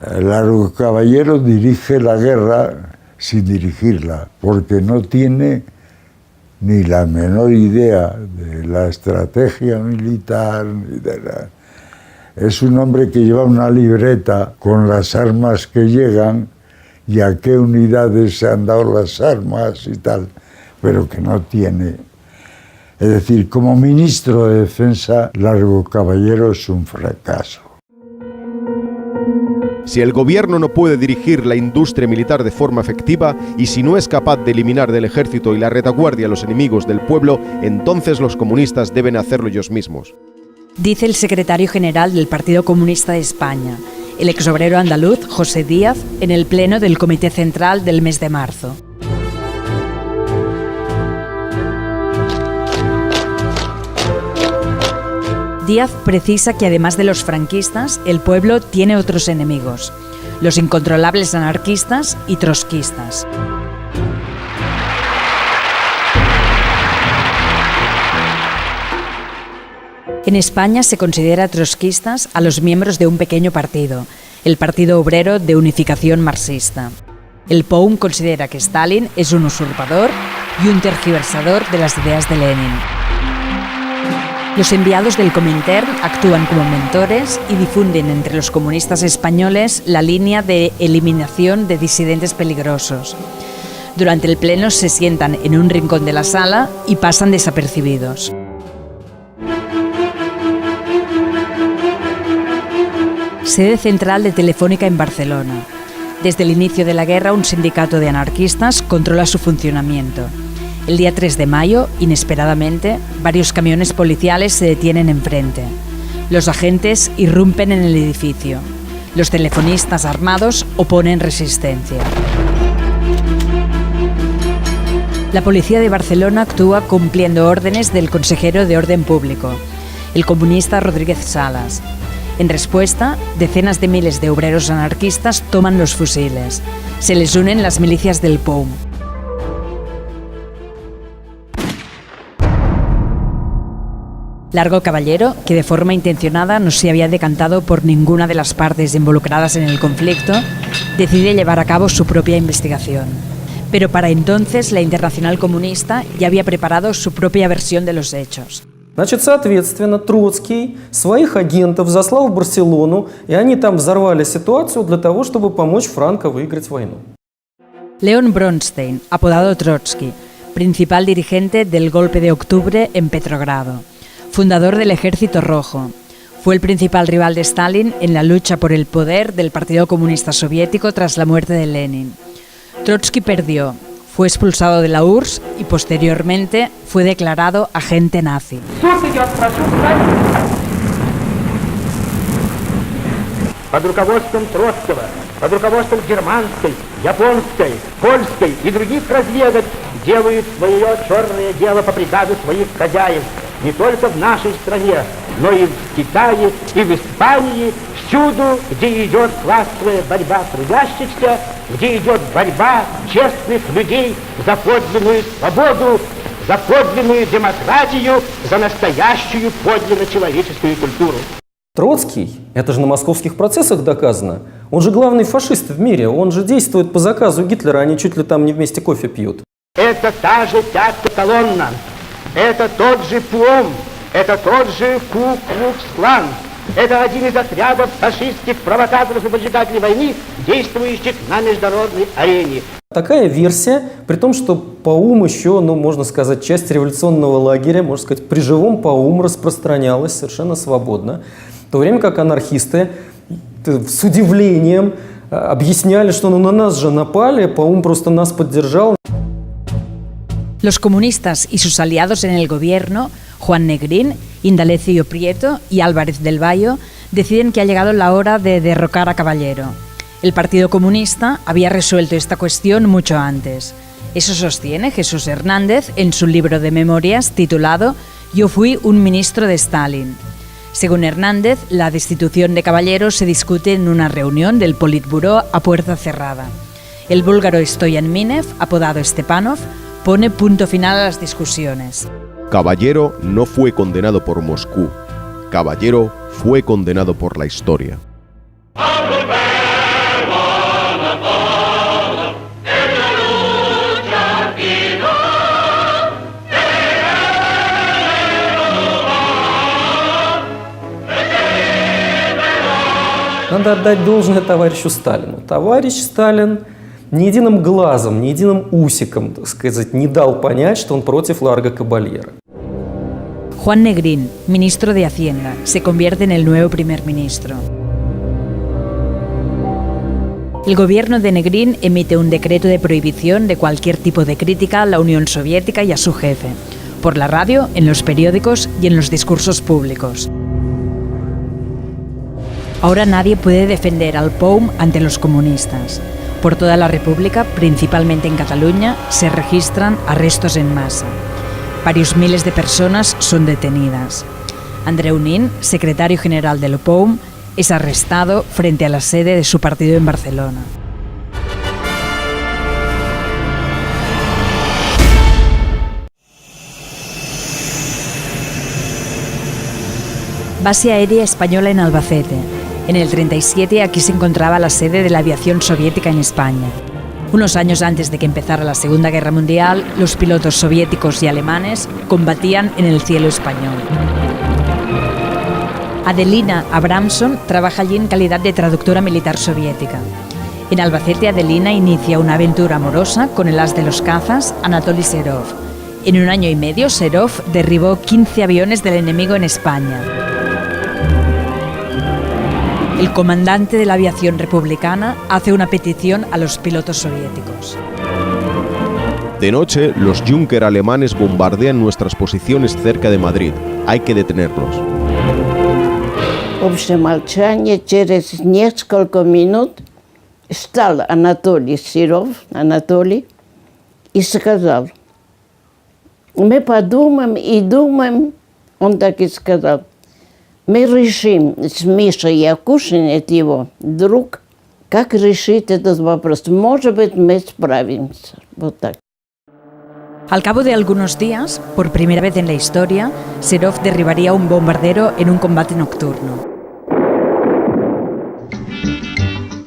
A: Largo Caballero dirige la guerra sin dirigirla, porque no tiene ni la menor idea de la estrategia militar. Es un hombre que lleva una libreta con las armas que llegan y a qué unidades se han dado las armas y tal, pero que no tiene. Es decir, como ministro de Defensa, Largo Caballero es un fracaso.
N: Si el gobierno no puede dirigir la industria militar de forma efectiva y si no es capaz de eliminar del ejército y la retaguardia a los enemigos del pueblo, entonces los comunistas deben hacerlo ellos mismos.
C: Dice el secretario general del Partido Comunista de España, el exobrero andaluz José Díaz, en el pleno del Comité Central del mes de marzo. Díaz precisa que además de los franquistas, el pueblo tiene otros enemigos, los incontrolables anarquistas y trotskistas. En España se considera trotskistas a los miembros de un pequeño partido, el Partido Obrero de Unificación Marxista. El POUM considera que Stalin es un usurpador y un tergiversador de las ideas de Lenin. Los enviados del Comintern actúan como mentores y difunden entre los comunistas españoles la línea de eliminación de disidentes peligrosos. Durante el pleno se sientan en un rincón de la sala y pasan desapercibidos. Sede central de Telefónica en Barcelona. Desde el inicio de la guerra, un sindicato de anarquistas controla su funcionamiento. El día 3 de mayo, inesperadamente, varios camiones policiales se detienen enfrente. Los agentes irrumpen en el edificio. Los telefonistas armados oponen resistencia. La policía de Barcelona actúa cumpliendo órdenes del consejero de Orden Público, el comunista Rodríguez Salas. En respuesta, decenas de miles de obreros anarquistas toman los fusiles. Se les unen las milicias del POUM. Largo Caballero, que de forma intencionada no se había decantado por ninguna de las partes involucradas en el conflicto, decide llevar a cabo su propia investigación. Pero para entonces la Internacional Comunista ya había preparado su propia versión de los hechos.
B: Значит, соответственно, Троцкий своих агентов заслал в Барселону, и они там взорвали ситуацию для того, чтобы помочь Франко выиграть войну.
C: León Bronstein, apodado Trotsky, principal dirigente del golpe de octubre en Petrogrado, fundador del Ejército Rojo. Fue el principal rival de Stalin en la lucha por el poder del Partido Comunista Soviético tras la muerte de Lenin. Trotsky perdió, fue expulsado de la URSS y posteriormente fue declarado agente nazi.
Q: Под руководством Троцкого, под руководством германской, японской, польской и других разведок делают свое черное дело по приказу своих хозяев не только в нашей стране, но и в Китае, и в Испании, всюду, где идет классовая борьба трудящихся, где идет борьба честных людей за подлинную свободу, за подлинную демократию, за настоящую подлинно человеческую культуру.
B: Троцкий, это же на московских процессах доказано, он же главный фашист в мире, он же действует по заказу Гитлера, они чуть ли там не вместе кофе пьют.
Q: Это та же пятая колонна, это тот же ПУОМ, это тот же Ку-Клукс-Клан, это один из отрядов фашистских провокаторов и поджигателей войны, действующих на международной арене.
B: Такая версия, при том, что ПАУМ еще, можно сказать, часть революционного лагеря, можно сказать, при живом ПАУМ распространялась совершенно свободно. В то время как анархисты с удивлением объясняли, что на нас же напали, ПАУМ просто нас поддержал.
C: Los comunistas y sus aliados en el gobierno, Juan Negrín, Indalecio Prieto y Álvarez del Valle, deciden que ha llegado la hora de derrocar a Caballero. El Partido Comunista había resuelto esta cuestión mucho antes. Eso sostiene Jesús Hernández en su libro de memorias titulado Yo fui un ministro de Stalin. Según Hernández, la destitución de Caballero se discute en una reunión del Politburó a puerta cerrada. El búlgaro Stoyan Minev, apodado Stepanov, pone punto final a las discusiones.
N: Caballero no fue condenado por Moscú. Caballero fue condenado por la historia.
B: Надо отдать должное товарищу Сталину. Товарищ Сталин ни единым глазом, ни единым усиком, так сказать, не дал понять, что он против Ларго Кабальеро.
C: Juan Negrín, ministro de Hacienda, se convierte en el nuevo primer ministro. El gobierno de Negrín emite un decreto de prohibición de cualquier tipo de crítica a la Unión Soviética y a su jefe, por la radio, en los periódicos y en los discursos públicos. Ahora nadie puede defender al POUM ante los comunistas. Por toda la República, principalmente en Cataluña, se registran arrestos en masa. Varios miles de personas son detenidas. Andreu Nin, secretario general del POUM, es arrestado frente a la sede de su partido en Barcelona. Base aérea española en Albacete. En el 37 aquí se encontraba la sede de la aviación soviética en España. Unos años antes de que empezara la Segunda Guerra Mundial, los pilotos soviéticos y alemanes combatían en el cielo español. Adelina Abramson trabaja allí en calidad de traductora militar soviética. En Albacete, Adelina inicia una aventura amorosa con el as de los cazas, Anatoly Serov. En un año y medio, Serov derribó 15 aviones del enemigo en España. El comandante de la aviación republicana hace una petición a los pilotos soviéticos.
N: De noche, los Junker alemanes bombardean nuestras posiciones cerca de Madrid. Hay que detenerlos.
M: Общее молчание. Через несколько минут встал Анатолий Серов, и сказал: мы подумаем и думаем, он так и сказал, мы решим с Мишей Якушин, это его друг, как решить этот вопрос. Может быть, мы справимся. Вот так.
C: Al cabo de algunos días, por primera vez en la historia, Serov derribaría un bombardero en un combate nocturno.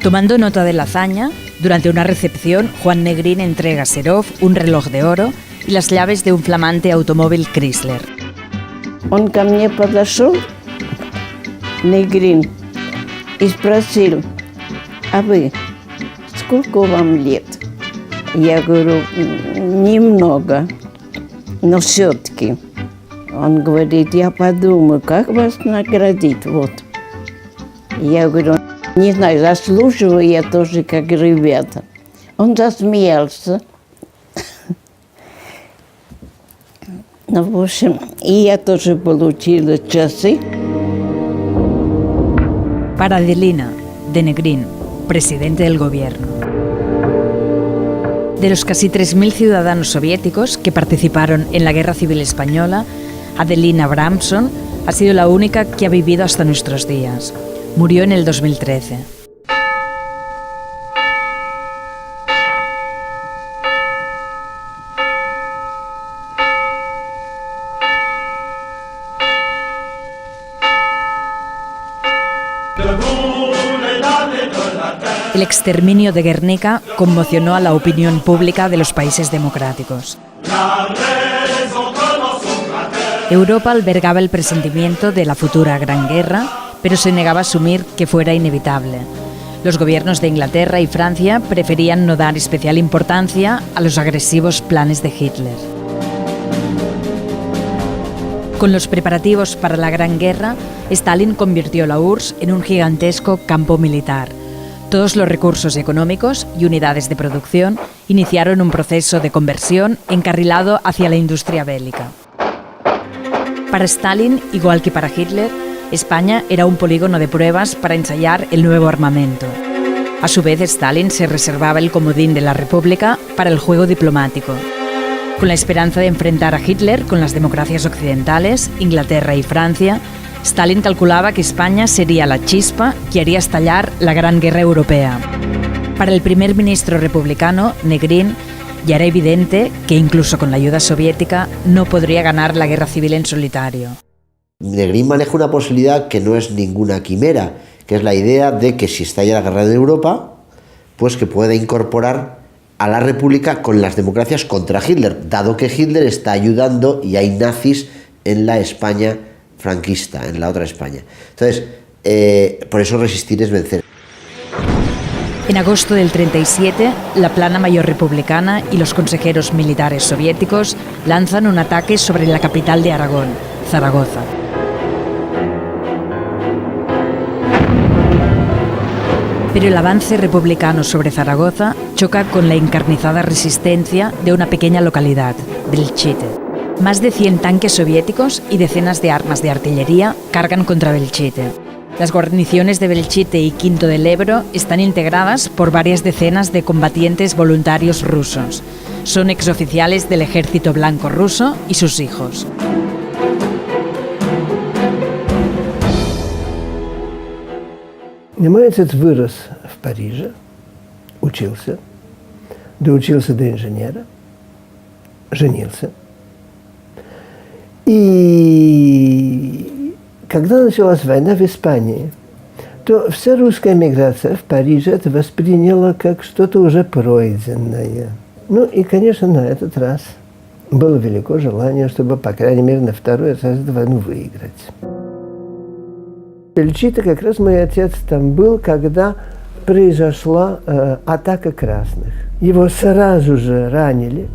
C: Tomando nota de la hazaña, durante una recepción, Juan Negrín entrega a Serov un reloj de oro y las llaves de un flamante automóvil Chrysler.
M: Он ко мне подошел, Негрин, и спросил: а вы, сколько вам лет? Я говорю: немного, но все-таки. Он говорит: я подумаю, как вас наградить, вот. Я говорю: не знаю, заслуживаю я тоже, как ребята. Он засмеялся. Ну, в общем, и я тоже получила часы.
C: Para Adelina de Negrín, presidente del gobierno. De los casi 3.000 ciudadanos soviéticos que participaron en la Guerra Civil Española, Adelina Abramson ha sido la única que ha vivido hasta nuestros días. Murió en el 2013. El exterminio de Guernica conmocionó a la opinión pública de los países democráticos. Europa albergaba el presentimiento de la futura Gran Guerra, pero se negaba a asumir que fuera inevitable. Los gobiernos de Inglaterra y Francia preferían no dar especial importancia a los agresivos planes de Hitler. Con los preparativos para la Gran Guerra, Stalin convirtió la URSS en un gigantesco campo militar. Todos los recursos económicos y unidades de producción iniciaron un proceso de conversión encarrilado hacia la industria bélica. Para Stalin, igual que para Hitler, España era un polígono de pruebas para ensayar el nuevo armamento. A su vez, Stalin se reservaba el comodín de la República para el juego diplomático. Con la esperanza de enfrentar a Hitler con las democracias occidentales, Inglaterra y Francia, Stalin calculaba que España sería la chispa que haría estallar la Gran Guerra Europea. Para el primer ministro republicano, Negrín, ya era evidente que incluso con la ayuda soviética no podría ganar la guerra civil en solitario.
K: Negrín maneja una posibilidad que no es ninguna quimera, que es la idea de que si estalla la guerra de Europa, pues que pueda incorporar a la República con las democracias contra Hitler, dado que Hitler está ayudando y hay nazis en la España franquista, en la otra España. Entonces, por eso resistir es vencer.
C: En agosto del 37, la Plana Mayor Republicana y los consejeros militares soviéticos lanzan un ataque sobre la capital de Aragón, Zaragoza. Pero el avance republicano sobre Zaragoza choca con la encarnizada resistencia de una pequeña localidad, Belchite. Más de 100 tanques soviéticos y decenas de armas de artillería cargan contra Belchite. Las guarniciones de Belchite y Quinto del Ebro están integradas por varias decenas de combatientes voluntarios rusos. Son exoficiales del Ejército Blanco ruso y sus hijos.
R: Мой отец вырос в Париже, учился, доучился до инженера, женился. И когда началась война в Испании, то вся русская эмиграция в Париже это восприняла как что-то уже пройденное. Ну и, конечно, на этот раз было великое желание, чтобы, по крайней мере, на второй раз эту войну выиграть. Бельчите, как раз мой отец там был, когда произошла атака красных. Его сразу же ранили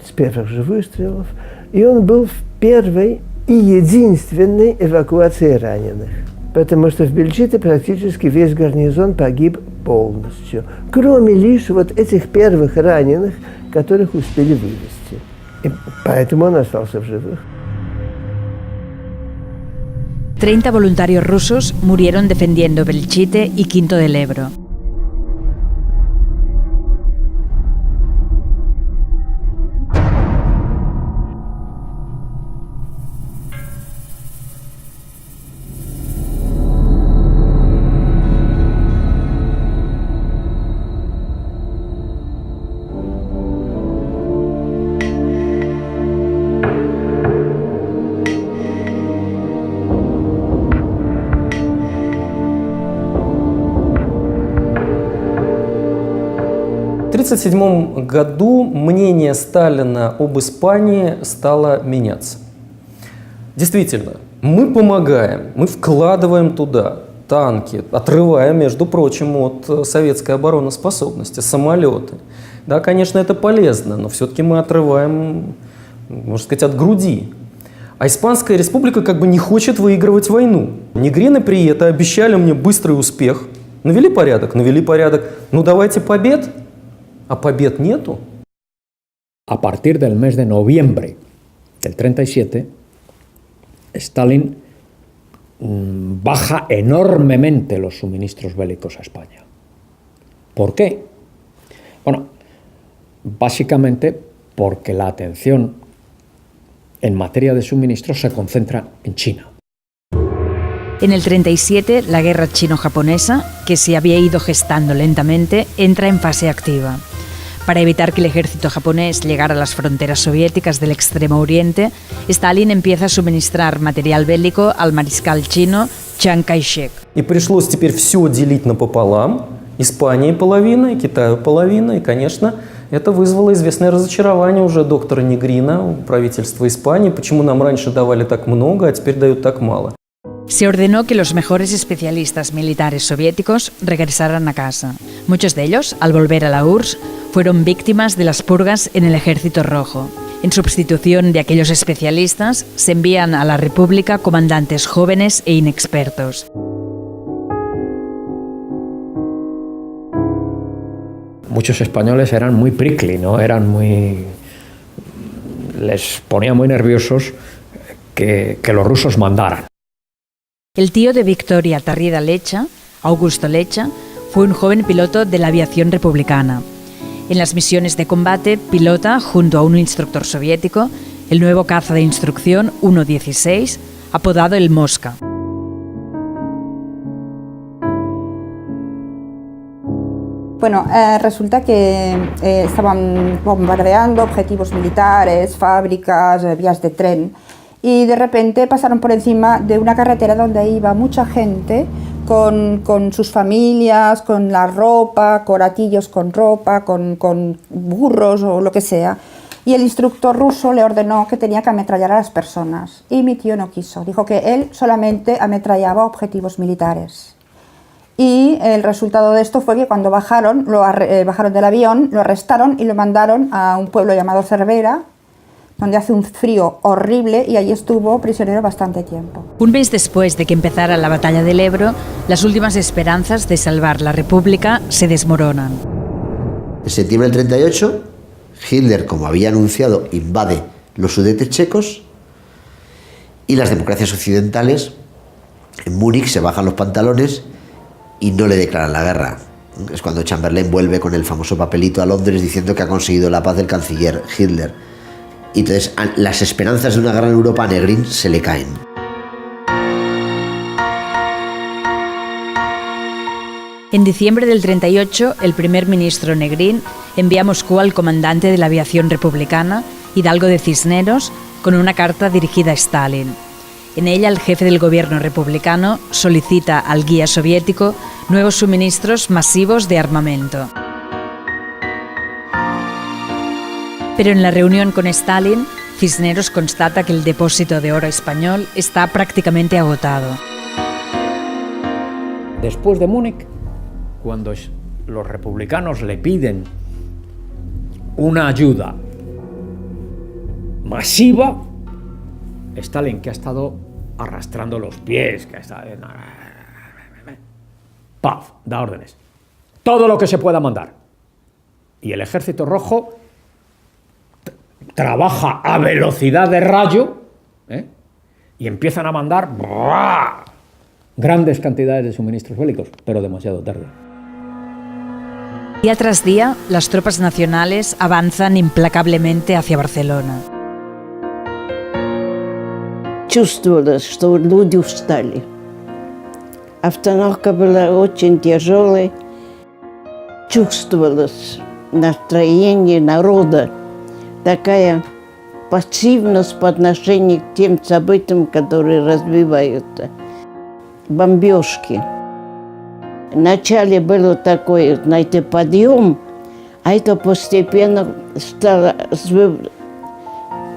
R: с первых же выстрелов, и он был в первой и единственной эвакуации раненых. Потому что в Бельчите практически весь гарнизон погиб полностью, кроме лишь вот этих первых раненых, которых успели вывести. И поэтому он остался в живых.
C: 30 voluntarios rusos murieron defendiendo Belchite y Quinto del Ebro.
B: В 1937 году мнение Сталина об Испании стало меняться. Действительно, мы помогаем, мы вкладываем туда танки, отрывая, между прочим, от советской обороноспособности, самолеты. Да, конечно, это полезно, но все-таки мы отрываем, можно сказать, от груди. А Испанская республика как бы не хочет выигрывать войну. Негрины при этом обещали мне быстрый успех. Навели порядок, ну давайте побед. а побед нету.
L: A partir del mes de noviembre del 37, Stalin baja enormemente los suministros bélicos a España. ¿Por qué? Bueno, básicamente porque la atención en materia de suministros se concentra en China.
C: En el 37, la guerra chino-japonesa, que se había ido gestando lentamente, entra en fase activa. Para evitar que el ejército japonés llegara a las fronteras soviéticas del Extremo Oriente, Stalin empieza a suministrar material bélico al mariscal chino Chiang Kai-shek.
B: И пришлось теперь все делить напополам. Испании половина, и Китаю половина. И, конечно, это вызвало известное разочарование уже доктора Негрина, у правительства Испании. Почему нам раньше давали так много, а теперь дают так мало?
C: Se ordenó que los mejores especialistas militares soviéticos regresaran a casa. Muchos de ellos, al volver a la URSS, fueron víctimas de las purgas en el Ejército Rojo. En sustitución de aquellos especialistas, se envían a la República comandantes jóvenes e inexpertos.
L: Muchos españoles eran muy prickly, ¿no? Les ponía muy nerviosos que los rusos mandaran.
C: El tío de Victoria Tarrida Lecha, Augusto Lecha, fue un joven piloto de la aviación republicana. En las misiones de combate pilota, junto a un instructor soviético, el nuevo caza de instrucción 1-16, apodado el Mosca.
S: Bueno, resulta que estaban bombardeando objetivos militares, fábricas, vías de tren, y de repente pasaron por encima de una carretera donde iba mucha gente con sus familias, con la ropa, coratillos con ropa, con burros o lo que sea. Y el instructor ruso le ordenó que tenía que ametrallar a las personas. Y mi tío no quiso. Dijo que él solamente ametrallaba objetivos militares. Y el resultado de esto fue que cuando bajaron del avión, lo arrestaron y lo mandaron a un pueblo llamado Cervera, donde hace un frío horrible, y allí estuvo prisionero bastante tiempo.
C: Un mes después de que empezara la batalla del Ebro, las últimas esperanzas de salvar la República se desmoronan.
K: En septiembre del 38, Hitler, como había anunciado, invade los Sudetes checos, y las democracias occidentales en Múnich se bajan los pantalones y no le declaran la guerra. Es cuando Chamberlain vuelve con el famoso papelito a Londres diciendo que ha conseguido la paz del canciller Hitler. Y entonces las esperanzas de una guerra en Europa a Negrín se le caen.
C: En diciembre del 38, el primer ministro Negrín envía a Moscú al comandante de la aviación republicana, Hidalgo de Cisneros, con una carta dirigida a Stalin. En ella, el jefe del gobierno republicano solicita al guía soviético nuevos suministros masivos de armamento. Pero en la reunión con Stalin, Cisneros constata que el depósito de oro español está prácticamente agotado.
L: Después de Múnich, cuando los republicanos le piden una ayuda masiva, Stalin, que ha estado arrastrando los pies, que ha estado... ¡Paf! Da órdenes. Todo lo que se pueda mandar. Y el Ejército Rojo trabaja a velocidad de rayo, y empiezan a mandar grandes cantidades de suministros bélicos, pero demasiado tarde.
C: Día tras día, las tropas nacionales avanzan implacablemente hacia Barcelona.
M: Чувствовалось, что люди устали. Обстановка была очень тяжелой. Чувствовалось настроение народа. Такая пассивность по отношению к тем событиям, которые развиваются. Бомбежки. Вначале был такой, знаете, подъем, а это постепенно стало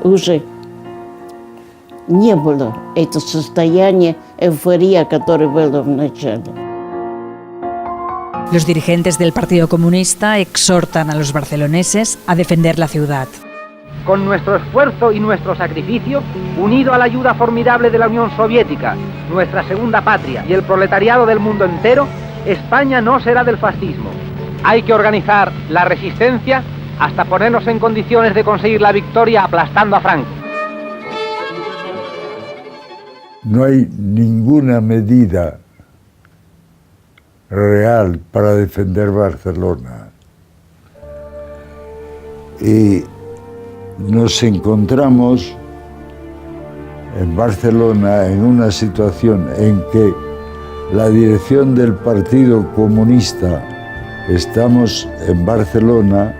M: уже не было это состояние эйфории, которое было в начале.
C: Los dirigentes del Partido Comunista exhortan a los barceloneses a defender la ciudad.
Q: Con nuestro esfuerzo y nuestro sacrificio, unido a la ayuda formidable de la Unión Soviética, nuestra segunda patria y el proletariado del mundo entero, España no será del fascismo. Hay que organizar la resistencia hasta ponernos en condiciones de conseguir la victoria aplastando a Franco.
A: No hay ninguna medida real para defender Barcelona. Y nos encontramos en Barcelona en una situación en que la dirección del Partido Comunista, estamos en Barcelona,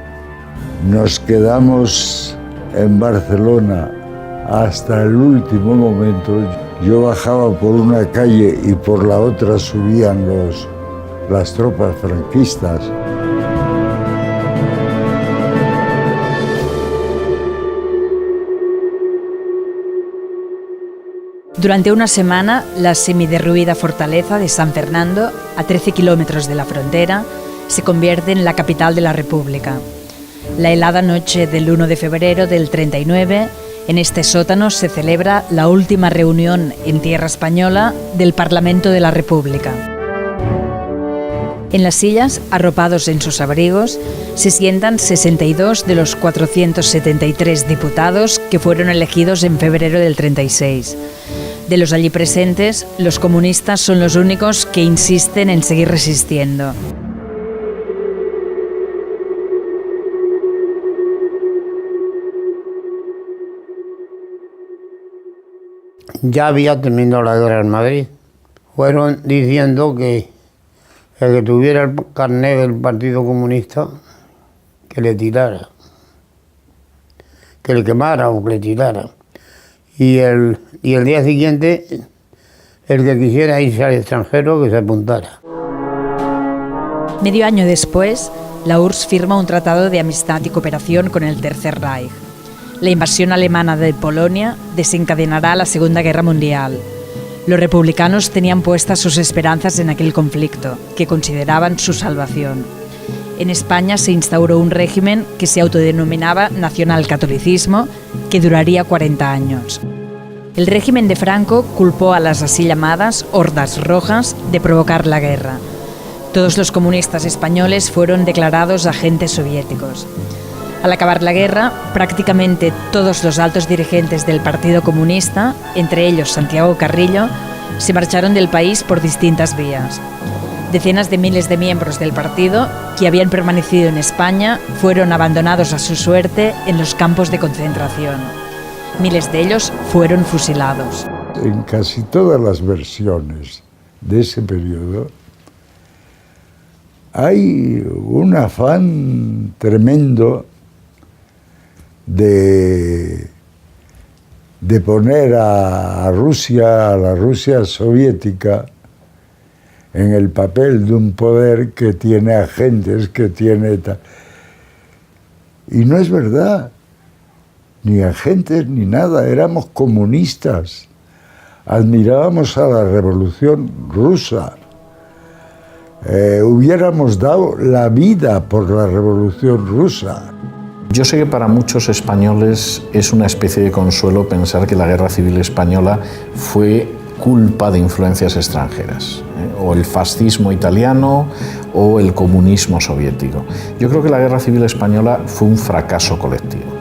A: nos quedamos en Barcelona hasta el último momento. Yo bajaba por una calle y por la otra subían las tropas franquistas.
C: Durante una semana, la semiderruida fortaleza de San Fernando, a 13 kilómetros de la frontera, se convierte en la capital de la República. La helada noche del 1 de febrero del 39, en este sótano se celebra la última reunión en tierra española del Parlamento de la República. En las sillas, arropados en sus abrigos, se sientan 62 de los 473 diputados que fueron elegidos en febrero del 36. De los allí presentes, los comunistas son los únicos que insisten en seguir resistiendo.
P: Ya había terminado la guerra en Madrid. Fueron diciendo que el que tuviera el carnet del Partido Comunista, que le tirara, que le quemara o que le tirara. Y el día siguiente, el que quisiera irse al extranjero, que se apuntara.
C: Medio año después, la URSS firma un tratado de amistad y cooperación con el Tercer Reich. La invasión alemana de Polonia desencadenará la Segunda Guerra Mundial. Los republicanos tenían puestas sus esperanzas en aquel conflicto, que consideraban su salvación. En España se instauró un régimen que se autodenominaba nacionalcatolicismo, que duraría 40 años. El régimen de Franco culpó a las así llamadas hordas rojas de provocar la guerra. Todos los comunistas españoles fueron declarados agentes soviéticos. Al acabar la guerra, prácticamente todos los altos dirigentes del Partido Comunista, entre ellos Santiago Carrillo, se marcharon del país por distintas vías. Decenas de miles de miembros del partido que habían permanecido en España fueron abandonados a su suerte en los campos de concentración. Miles de ellos fueron fusilados.
A: En casi todas las versiones de ese periodo hay un afán tremendo de poner a Rusia, a la Rusia soviética, en el papel de un poder que tiene agentes, que tiene... Y no es verdad, ni agentes ni nada, éramos comunistas, admirábamos a la Revolución Rusa, hubiéramos dado la vida por la Revolución Rusa.
F: Yo sé que para muchos españoles es una especie de consuelo pensar que la Guerra Civil Española fue culpa de influencias extranjeras, o el fascismo italiano o el comunismo soviético. Yo creo que la Guerra Civil Española fue un fracaso colectivo.